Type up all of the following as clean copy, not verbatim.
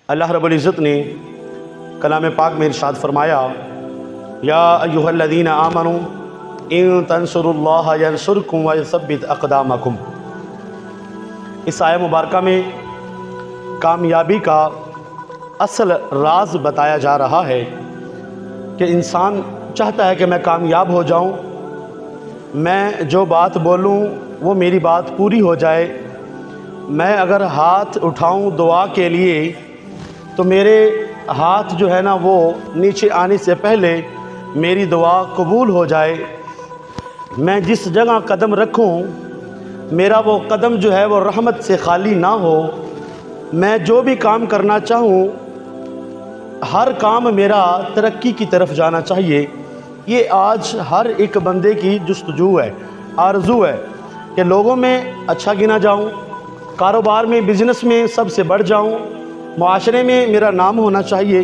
اللہ رب العزت نے کلام پاک میں ارشاد فرمایا، یا ایھا الذین آمنوا ان تنصروا اللہ ینصرکم ویثبت اقدامکم۔ اس آیہ مبارکہ میں کامیابی کا اصل راز بتایا جا رہا ہے کہ انسان چاہتا ہے کہ میں کامیاب ہو جاؤں، میں جو بات بولوں وہ میری بات پوری ہو جائے، میں اگر ہاتھ اٹھاؤں دعا کے لیے تو میرے ہاتھ جو ہے نا وہ نیچے آنے سے پہلے میری دعا قبول ہو جائے، میں جس جگہ قدم رکھوں میرا وہ قدم جو ہے وہ رحمت سے خالی نہ ہو، میں جو بھی کام کرنا چاہوں ہر کام میرا ترقی کی طرف جانا چاہیے۔ یہ آج ہر ایک بندے کی جستجو ہے، آرزو ہے کہ لوگوں میں اچھا گنا جاؤں، کاروبار میں بزنس میں سب سے بڑھ جاؤں، معاشرے میں میرا نام ہونا چاہیے،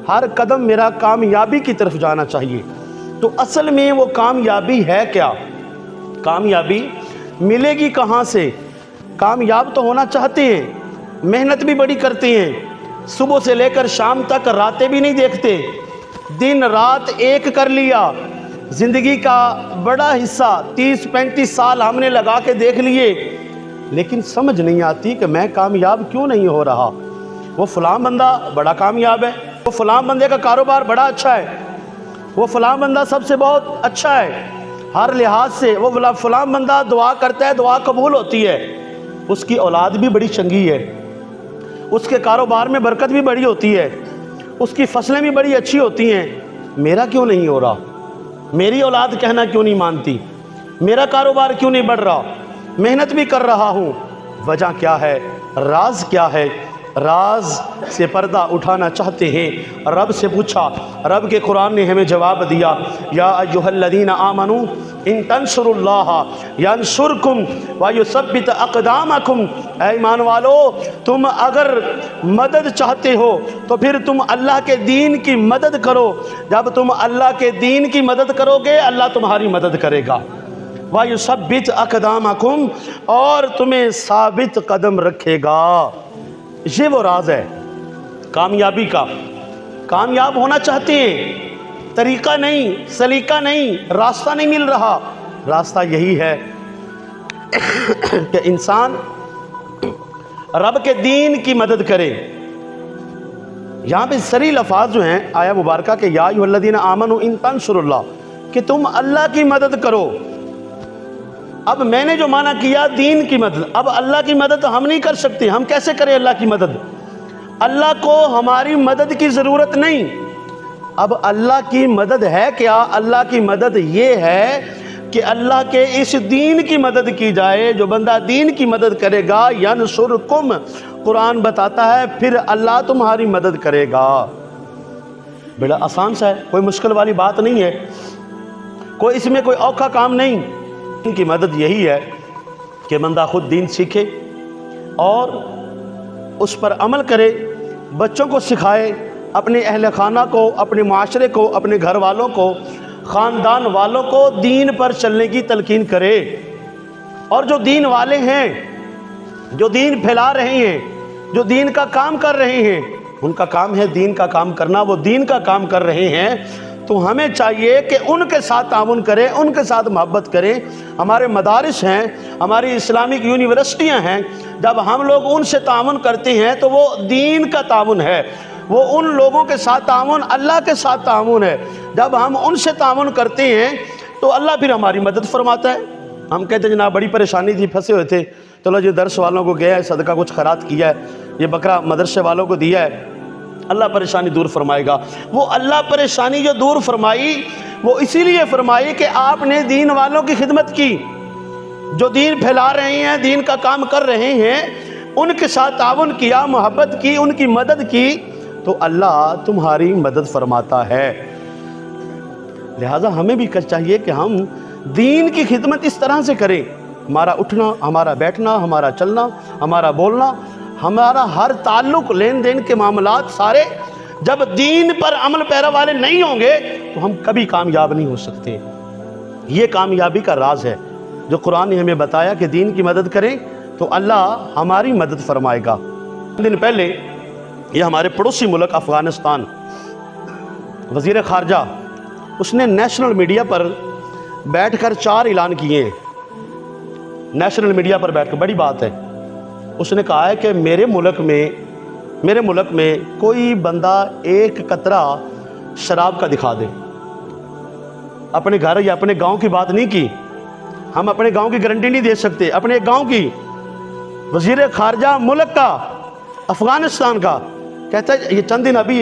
ہر قدم میرا کامیابی کی طرف جانا چاہیے۔ تو اصل میں وہ کامیابی ہے کیا؟ کامیابی ملے گی کہاں سے؟ کامیاب تو ہونا چاہتے ہیں، محنت بھی بڑی کرتے ہیں، صبح سے لے کر شام تک راتیں بھی نہیں دیکھتے، دن رات ایک کر لیا، زندگی کا بڑا حصہ 30-35 سال ہم نے لگا کے دیکھ لیے، لیکن سمجھ نہیں آتی کہ میں کامیاب کیوں نہیں ہو رہا۔ وہ فلاں بندہ بڑا کامیاب ہے، وہ فلاں بندے کا کاروبار بڑا اچھا ہے، وہ فلاں بندہ سب سے بہت اچھا ہے، ہر لحاظ سے وہ فلاں بندہ دعا کرتا ہے، دعا قبول ہوتی ہے، اس کی اولاد بھی بڑی چنگی ہے، اس کے کاروبار میں برکت بھی بڑی ہوتی ہے، اس کی فصلیں بھی بڑی اچھی ہوتی ہیں، میرا کیوں نہیں ہو رہا؟ میری اولاد کہنا کیوں نہیں مانتی؟ میرا کاروبار کیوں نہیں بڑھ رہا؟ محنت بھی کر رہا ہوں، وجہ کیا ہے؟ راز کیا ہے؟ راز سے پردہ اٹھانا چاہتے ہیں، رب سے پوچھا، رب کے قرآن نے ہمیں جواب دیا، یا ایھا الذین آمنوا ان تنصروا اللہ ینصرکم ویثبت اقدامکم۔ اے ایمان والو، تم اگر مدد چاہتے ہو تو پھر تم اللہ کے دین کی مدد کرو، جب تم اللہ کے دین کی مدد کرو گے اللہ تمہاری مدد کرے گا، وَيُثَبِّتْ أَقْدَامَكُمْ، اور تمہیں ثابت قدم رکھے گا۔ یہ وہ راز ہے کامیابی کا۔ کامیاب ہونا چاہتے ہیں، طریقہ نہیں، سلیقہ نہیں، راستہ نہیں مل رہا۔ راستہ یہی ہے کہ انسان رب کے دین کی مدد کرے۔ یہاں پہ سری لفاظ جو ہیں آیہ مبارکہ کے، یا ایھا الذین آمنوا ان تنصروا اللہ، کہ تم اللہ کی مدد کرو۔ اب میں نے جو معنی کیا دین کی مدد، اب اللہ کی مدد ہم نہیں کر سکتے، ہم کیسے کریں اللہ کی مدد؟ اللہ کو ہماری مدد کی ضرورت نہیں۔ اب اللہ کی مدد ہے کیا؟ اللہ کی مدد یہ ہے کہ اللہ کے اس دین کی مدد کی جائے۔ جو بندہ دین کی مدد کرے گا، ینصرکم، قرآن بتاتا ہے پھر اللہ تمہاری مدد کرے گا۔ بڑا آسان سا ہے، کوئی مشکل والی بات نہیں ہے، کوئی اس میں کوئی اوکھا کام نہیں۔ ان کی مدد یہی ہے کہ بندہ خود دین سیکھے اور اس پر عمل کرے، بچوں کو سکھائے، اپنے اہل خانہ کو، اپنے معاشرے کو، اپنے گھر والوں کو، خاندان والوں کو دین پر چلنے کی تلقین کرے۔ اور جو دین والے ہیں، جو دین پھیلا رہے ہیں، جو دین کا کام کر رہے ہیں، ان کا کام ہے دین کا کام کرنا، وہ دین کا کام کر رہے ہیں، تو ہمیں چاہیے کہ ان کے ساتھ تعاون کریں، ان کے ساتھ محبت کریں۔ ہمارے مدارس ہیں، ہماری اسلامک یونیورسٹیاں ہیں، جب ہم لوگ ان سے تعاون کرتے ہیں تو وہ دین کا تعاون ہے، وہ ان لوگوں کے ساتھ تعاون اللہ کے ساتھ تعاون ہے۔ جب ہم ان سے تعاون کرتے ہیں تو اللہ پھر ہماری مدد فرماتا ہے۔ ہم کہتے ہیں جناب بڑی پریشانی تھی، پھنسے ہوئے تھے، چلو جی درس والوں کو گیا ہے، صدقہ کچھ خیرات کیا ہے، یہ بکرا مدرسے والوں کو دیا ہے، اللہ پریشانی دور فرمائے گا۔ وہ اللہ پریشانی جو دور فرمائی وہ اسی لیے فرمائی کہ آپ نے دین والوں کی خدمت کی، جو دین پھیلا رہے ہیں، دین کا کام کر رہے ہیں، ان کے ساتھ تعاون کیا، محبت کی، ان کی مدد کی، تو اللہ تمہاری مدد فرماتا ہے۔ لہٰذا ہمیں بھی چاہیے کہ ہم دین کی خدمت اس طرح سے کریں، ہمارا اٹھنا، ہمارا بیٹھنا، ہمارا چلنا، ہمارا بولنا، ہمارا ہر تعلق، لین دین کے معاملات سارے جب دین پر عمل پیرا والے نہیں ہوں گے تو ہم کبھی کامیاب نہیں ہو سکتے۔ یہ کامیابی کا راز ہے جو قرآن نے ہمیں بتایا کہ دین کی مدد کریں تو اللہ ہماری مدد فرمائے گا۔ دن پہلے یہ ہمارے پڑوسی ملک افغانستان، وزیر خارجہ اس نے نیشنل میڈیا پر بیٹھ کر 4 اعلان کیے ہیں، نیشنل میڈیا پر بیٹھ کر، بڑی بات ہے۔ اس نے کہا ہے کہ میرے ملک میں کوئی بندہ ایک قطرہ شراب کا دکھا دے، اپنے گھر یا اپنے گاؤں کی بات نہیں کی، ہم اپنے گاؤں کی گارنٹی نہیں دے سکتے، اپنے گاؤں کی، وزیر خارجہ ملک کا، افغانستان کا، کہتا ہے یہ چند دن ابھی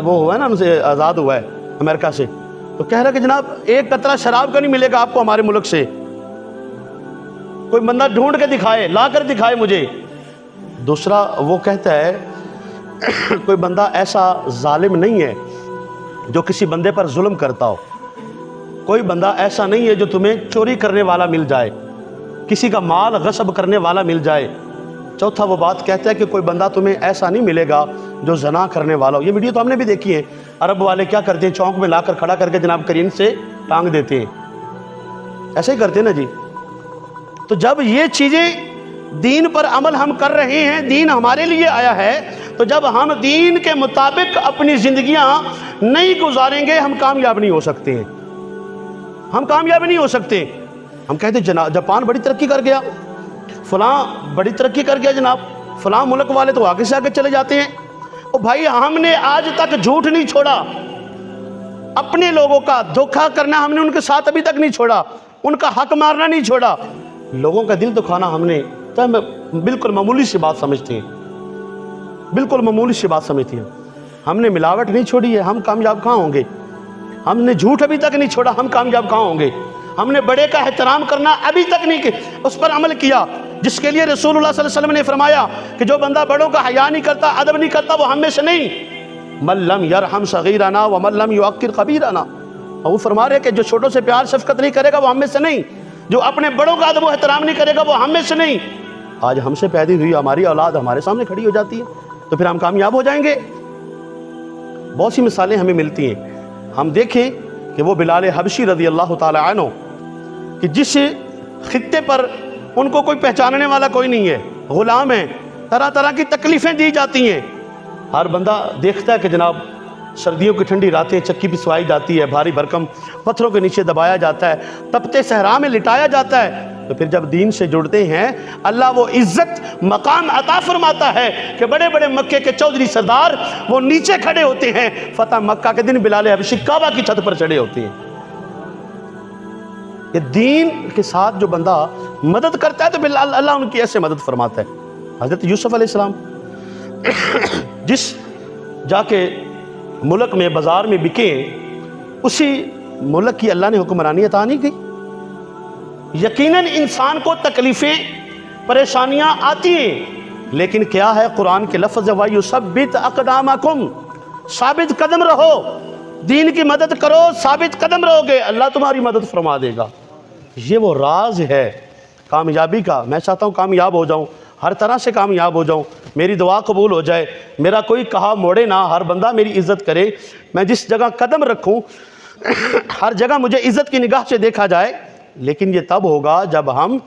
وہ ہوا ہے نا، ان سے آزاد ہوا ہے امریکہ سے، تو کہہ رہا ہے کہ جناب ایک قطرہ شراب کا نہیں ملے گا آپ کو ہمارے ملک سے، کوئی بندہ ڈھونڈ کے دکھائے، لا کر دکھائے مجھے۔ دوسرا وہ کہتا ہے کوئی بندہ ایسا ظالم نہیں ہے جو کسی بندے پر ظلم کرتا ہو، کوئی بندہ ایسا نہیں ہے جو تمہیں چوری کرنے والا مل جائے، کسی کا مال غصب کرنے والا مل جائے۔ چوتھا وہ بات کہتا ہے کہ کوئی بندہ تمہیں ایسا نہیں ملے گا جو زنا کرنے والا ہو۔ یہ ویڈیو تو ہم نے بھی دیکھی ہے، عرب والے کیا کرتے ہیں، چونک میں لا کر کھڑا کر کے جناب کریم سے ٹانگ دیتے ہیں، ایسے ہی کرتے ہیں نا جی۔ تو جب یہ چیزیں دین پر عمل ہم کر رہے ہیں، دین ہمارے لیے آیا ہے، تو جب ہم دین کے مطابق اپنی زندگیاں نہیں گزاریں گے ہم کامیاب نہیں ہو سکتے ہیں، ہم کامیاب نہیں ہو سکتے۔ ہم کہتے ہیں جاپان بڑی ترقی کر گیا، فلاں بڑی ترقی کر گیا جناب، فلاں ملک والے تو آگے سے آگے چلے جاتے ہیں۔ اور بھائی ہم نے آج تک جھوٹ نہیں چھوڑا، اپنے لوگوں کا دھوکہ کرنا ہم نے ان کے ساتھ ابھی تک نہیں چھوڑا، ان کا حق مارنا نہیں چھوڑا، لوگوں کا دل دکھانا ہم نے بالکل معمولی سی بات سمجھتے ہیں، بالکل معمولی سی بات سمجھتے ہیں۔ ہم نے ملاوٹ نہیں چھوڑی ہے، ہم کامیاب کہاں ہوں گے؟ ہم نے جھوٹ ابھی تک نہیں چھوڑا، ہم کامیاب کہاں ہوں گے؟ ہم نے بڑے کا احترام کرنا ابھی تک نہیں اس پر عمل کیا، جس کے لیے رسول اللہ صلی اللہ علیہ وسلم نے فرمایا کہ جو بندہ بڑوں کا حیا نہیں کرتا، ادب نہیں کرتا، وہ ہم میں سے نہیں۔ من لم یرحم صغیرنا ومن لم یوقر کبیرنا، اور وہ فرما رہے کہ جو چھوٹوں سے پیار شفقت نہیں کرے گا وہ ہم میں سے نہیں، جو اپنے بڑوں کا ادب و احترام نہیں کرے گا وہ ہم میں سے نہیں۔ آج ہم سے پیدا ہوئی ہماری اولاد ہمارے سامنے کھڑی ہو جاتی ہے تو پھر ہم کامیاب ہو جائیں گے۔ بہت سی مثالیں ہمیں ملتی ہیں۔ ہم دیکھیں کہ وہ بلال حبشی رضی اللہ تعالی عنہ کہ جس خطے پر ان کو کوئی پہچاننے والا کوئی نہیں ہے، غلام ہیں، طرح طرح کی تکلیفیں دی جاتی ہیں، ہر بندہ دیکھتا ہے کہ جناب سردیوں کی ٹھنڈی راتیں چکی پسوائی جاتی ہے، بھاری بھرکم پتھروں کے نیچے دبایا جاتا ہے، تپتے صحرا میں لٹایا جاتا ہے، تو پھر جب دین سے جڑتے ہیں اللہ وہ عزت مقام عطا فرماتا ہے کہ بڑے بڑے مکے کے چودھری سردار وہ نیچے کھڑے ہوتے ہیں، فتح مکہ کے دن بلال حبشی کعبہ کی چھت پر چڑھے ہوتے ہیں۔ کہ دین کے ساتھ جو بندہ مدد کرتا ہے تو بلال اللہ ان کی ایسے مدد فرماتا ہے۔ حضرت یوسف علیہ السلام جس جا کے ملک میں بازار میں بکے اسی ملک کی اللہ نے حکمرانی عطا نہیں کی۔ یقیناً انسان کو تکلیفیں پریشانیاں آتی ہیں، لیکن کیا ہے قرآن کے لفظ وَيُثَبِّتْ أَقْدَامَكُمْ، ثابت قدم رہو، دین کی مدد کرو، ثابت قدم رہو گے اللہ تمہاری مدد فرما دے گا۔ یہ وہ راز ہے کامیابی کا۔ میں چاہتا ہوں کامیاب ہو جاؤں، ہر طرح سے کامیاب ہو جاؤں، میری دعا قبول ہو جائے، میرا کوئی کہا موڑے نہ، ہر بندہ میری عزت کرے، میں جس جگہ قدم رکھوں ہر جگہ مجھے عزت کی نگاہ سے دیکھا جائے۔ لیکن یہ تب ہوگا جب ہم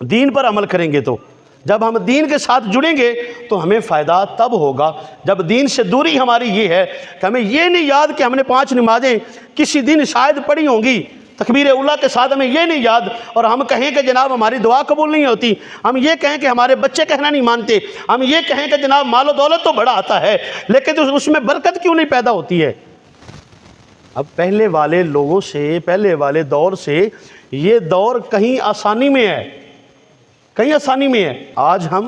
دین پر عمل کریں گے، تو جب ہم دین کے ساتھ جڑیں گے تو ہمیں فائدہ تب ہوگا جب دین سے دوری ہماری یہ ہے کہ ہمیں یہ نہیں یاد کہ ہم نے 5 نمازیں کسی دن شاید پڑھی ہوں گی تکبیر اولیٰ کے ساتھ، ہمیں یہ نہیں یاد، اور ہم کہیں کہ جناب ہماری دعا قبول نہیں ہوتی، ہم یہ کہیں کہ ہمارے بچے کہنا نہیں مانتے، ہم یہ کہیں کہ جناب مال و دولت تو بڑا آتا ہے لیکن اس میں برکت کیوں نہیں پیدا ہوتی ہے۔ اب پہلے والے لوگوں سے، پہلے والے دور سے یہ دور کہیں آسانی میں ہے، کہیں آسانی میں ہے۔ آج ہم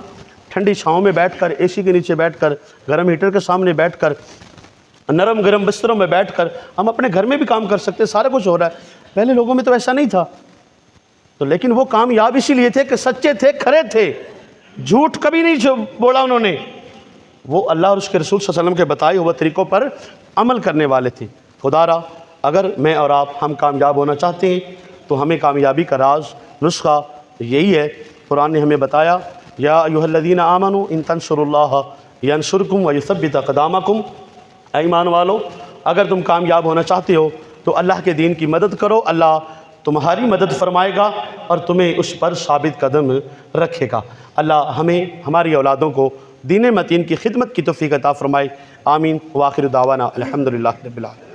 ٹھنڈی چھاؤں میں بیٹھ کر، اے سی کے نیچے بیٹھ کر، گرم ہیٹر کے سامنے بیٹھ کر، نرم گرم بستروں میں بیٹھ کر ہم اپنے گھر میں بھی کام کر سکتے، سارا کچھ ہو رہا ہے۔ پہلے لوگوں میں تو ایسا نہیں تھا، تو لیکن وہ کامیاب اسی لیے تھے کہ سچے تھے، کھرے تھے، جھوٹ کبھی نہیں بولا انہوں نے، وہ اللہ اور اس کے رسول صلی اللہ علیہ وسلم کے بتائے ہوئے طریقوں پر عمل کرنے والے تھے۔ خدا را اگر میں اور آپ ہم کامیاب ہونا چاہتے ہیں تو ہمیں کامیابی کا راز، نسخہ یہی ہے۔ قرآن نے ہمیں بتایا یا ایھا الذین آمنوا ان تنصروا اللہ ینصرکم ویثبت اقدامکم، اے ایمان والو اگر تم کامیاب ہونا چاہتے ہو تو اللہ کے دین کی مدد کرو، اللہ تمہاری مدد فرمائے گا اور تمہیں اس پر ثابت قدم رکھے گا۔ اللہ ہمیں، ہماری اولادوں کو دین متین کی خدمت کی توفیق عطا فرمائے۔ آمین۔ وآخر دعوانا الحمدللہ رب العالمین۔